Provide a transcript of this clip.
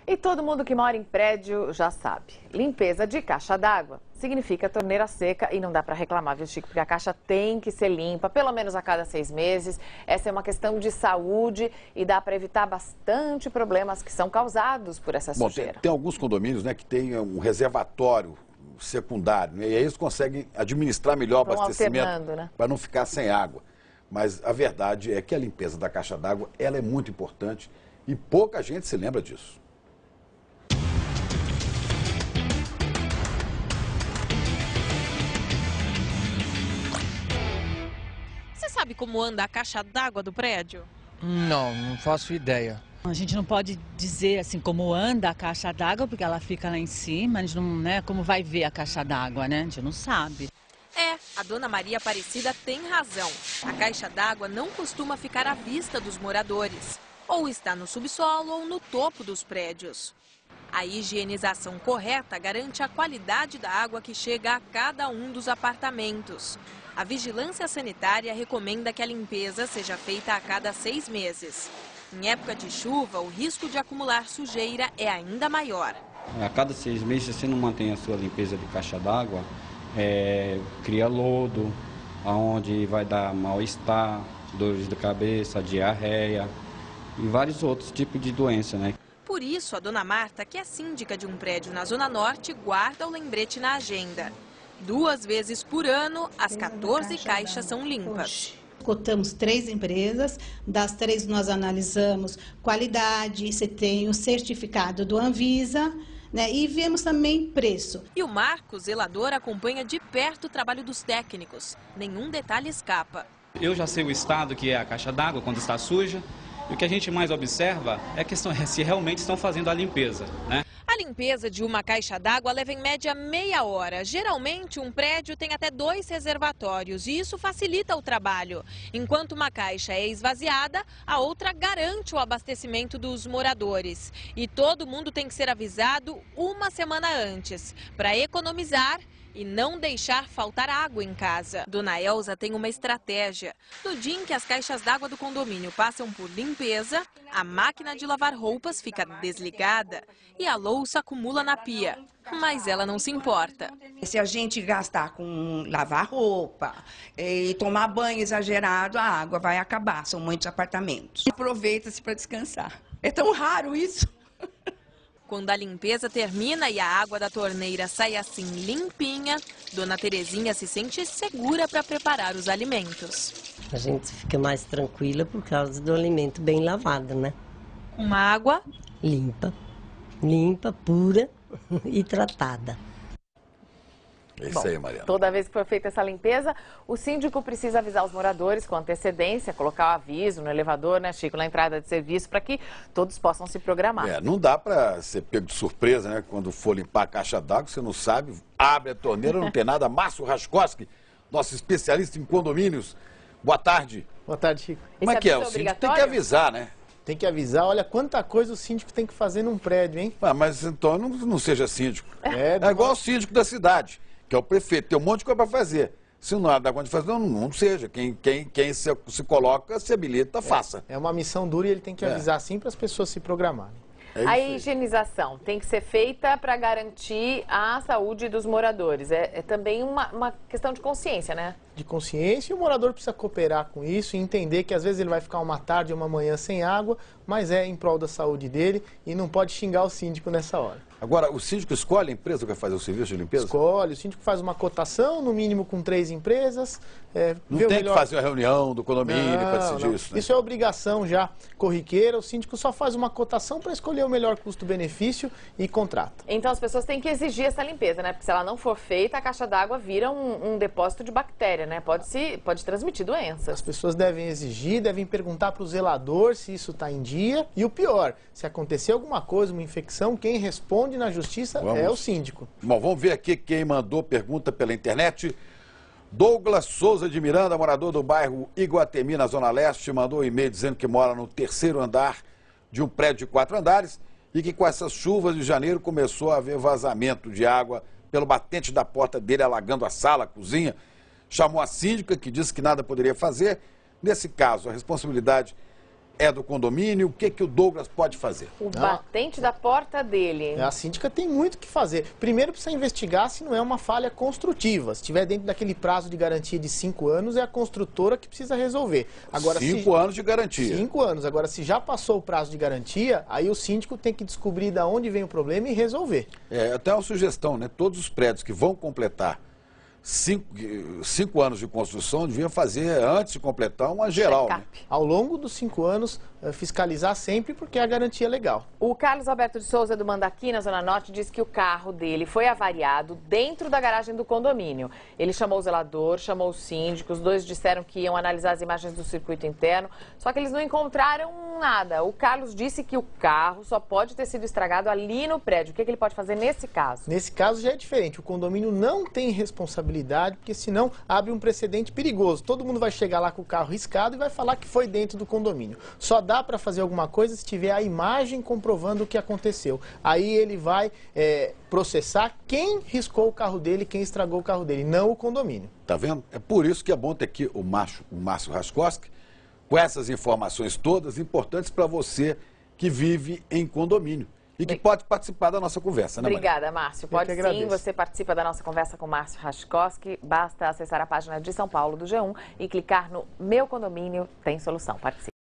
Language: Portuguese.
E todo mundo que mora em prédio já sabe. Limpeza de caixa d'água significa torneira seca e não dá para reclamar, viu, Chico? Porque a caixa tem que ser limpa, pelo menos a cada 6 meses. Essa é uma questão de saúde e dá para evitar bastante problemas que são causados por essa sujeira. Tem alguns condomínios, né, que tem um reservatório secundário, né, e aí eles conseguem administrar melhor o abastecimento, né, para não ficar sem água. Mas a verdade é que a limpeza da caixa d'água, ela é muito importante e pouca gente se lembra disso. Você sabe como anda a caixa d'água do prédio? Não faço ideia. A gente não pode dizer assim como anda a caixa d'água, porque ela fica lá em cima, a gente não, né, como vai ver a caixa d'água, né? A gente não sabe. A dona Maria Aparecida tem razão. A caixa d'água não costuma ficar à vista dos moradores. Ou está no subsolo ou no topo dos prédios. A higienização correta garante a qualidade da água que chega a cada um dos apartamentos. A vigilância sanitária recomenda que a limpeza seja feita a cada 6 meses. Em época de chuva, o risco de acumular sujeira é ainda maior. A cada 6 meses, se você não mantém a sua limpeza de caixa d'água, cria lodo, onde vai dar mal-estar, dores de cabeça, diarreia e vários outros tipos de doença, né? Por isso, a dona Marta, que é síndica de um prédio na Zona Norte, guarda o lembrete na agenda. 2 vezes por ano, as 14 caixas são limpas. Cotamos 3 empresas, das 3 nós analisamos qualidade, se tem o certificado do Anvisa, né, e vemos também preço. E o Marcos, zelador, acompanha de perto o trabalho dos técnicos. Nenhum detalhe escapa. Eu já sei o estado que é a caixa d'água quando está suja. E o que a gente mais observa é a questão se realmente estão fazendo a limpeza, né? A limpeza de uma caixa d'água leva em média meia hora. Geralmente, um prédio tem até 2 reservatórios e isso facilita o trabalho. Enquanto uma caixa é esvaziada, a outra garante o abastecimento dos moradores. E todo mundo tem que ser avisado 1 semana antes, para economizar e não deixar faltar água em casa. Dona Elza tem uma estratégia. No dia em que as caixas d'água do condomínio passam por limpeza, a máquina de lavar roupas fica desligada e a louça acumula na pia. Mas ela não se importa. Se a gente gastar com lavar roupa e tomar banho exagerado, a água vai acabar. São muitos apartamentos. Aproveita-se para descansar. É tão raro isso. Quando a limpeza termina e a água da torneira sai assim limpinha, Dona Terezinha se sente segura para preparar os alimentos. A gente fica mais tranquila por causa do alimento bem lavado, né? Uma água limpa, pura e tratada. É isso aí, Mariana. Toda vez que for feita essa limpeza, o síndico precisa avisar os moradores com antecedência, colocar o aviso no elevador, né, Chico, na entrada de serviço, para que todos possam se programar. Não dá para ser pego de surpresa, né? Quando for limpar a caixa d'água, você não sabe, abre a torneira, não tem nada. Márcio Raskoski, nosso especialista em condomínios. Boa tarde. Boa tarde, Chico. Como é que é? O síndico tem que avisar, né? Tem que avisar. Olha quanta coisa o síndico tem que fazer num prédio, hein? Mas então não seja síndico. É igual o síndico da cidade, que é o prefeito, tem um monte de coisa para fazer. Se não dá conta de fazer, não seja. Quem se coloca, se habilita, faça. É uma missão dura e ele tem que avisar sim para as pessoas se programarem. A higienização tem que ser feita para garantir a saúde dos moradores. É também uma questão de consciência, né? De consciência, e o morador precisa cooperar com isso e entender que às vezes ele vai ficar uma tarde ou uma manhã sem água, mas é em prol da saúde dele e não pode xingar o síndico nessa hora. Agora, o síndico escolhe a empresa que vai fazer o serviço de limpeza? Escolhe, o síndico faz uma cotação, no mínimo com 3 empresas. Não tem que fazer uma reunião do condomínio para decidir isso, né? Isso é obrigação já corriqueira, o síndico só faz uma cotação para escolher o melhor custo-benefício e contrata. Então as pessoas têm que exigir essa limpeza, né? Porque se ela não for feita, a caixa d'água vira um depósito de bactéria, né? Pode transmitir doenças. As pessoas devem exigir, devem perguntar para o zelador se isso está em dia. E o pior, se acontecer alguma coisa, uma infecção, quem responde na justiça é o síndico. Bom, vamos ver aqui quem mandou pergunta pela internet. Douglas Souza de Miranda, morador do bairro Iguatemi, na Zona Leste, mandou um e-mail dizendo que mora no 3º andar de um prédio de 4 andares e que com essas chuvas de janeiro começou a haver vazamento de água pelo batente da porta dele, alagando a sala, a cozinha. Chamou a síndica, que disse que nada poderia fazer. Nesse caso, a responsabilidade é do condomínio, o que o Douglas pode fazer? O batente da porta dele. A síndica tem muito o que fazer. Primeiro precisa investigar se não é uma falha construtiva. Se estiver dentro daquele prazo de garantia de 5 anos, é a construtora que precisa resolver. Agora, 5 anos de garantia. 5 anos. Agora, se já passou o prazo de garantia, aí o síndico tem que descobrir de onde vem o problema e resolver. Até uma sugestão, né? Todos os prédios que vão completar 5 anos de construção deviam fazer, antes de completar, uma geral. Né? Ao longo dos 5 anos, fiscalizar sempre, porque é a garantia legal. O Carlos Alberto de Souza, do Mandaqui, na Zona Norte, disse que o carro dele foi avariado dentro da garagem do condomínio. Ele chamou o zelador, chamou o síndico, os dois disseram que iam analisar as imagens do circuito interno, só que eles não encontraram nada. O Carlos disse que o carro só pode ter sido estragado ali no prédio. O que ele pode fazer nesse caso? Nesse caso já é diferente. O condomínio não tem responsabilidade, porque senão abre um precedente perigoso. Todo mundo vai chegar lá com o carro riscado e vai falar que foi dentro do condomínio. Só dá para fazer alguma coisa se tiver a imagem comprovando o que aconteceu. Aí ele vai processar quem riscou o carro dele, quem estragou o carro dele, não o condomínio. Tá vendo? É por isso que é bom ter aqui o Márcio Raskoski, com essas informações todas importantes para você que vive em condomínio e que pode participar da nossa conversa, né, Maria? Obrigada, Márcio. Pode sim, você participa da nossa conversa com o Márcio Raskoski. Basta acessar a página de São Paulo do G1 e clicar no Meu Condomínio Tem Solução. Participe.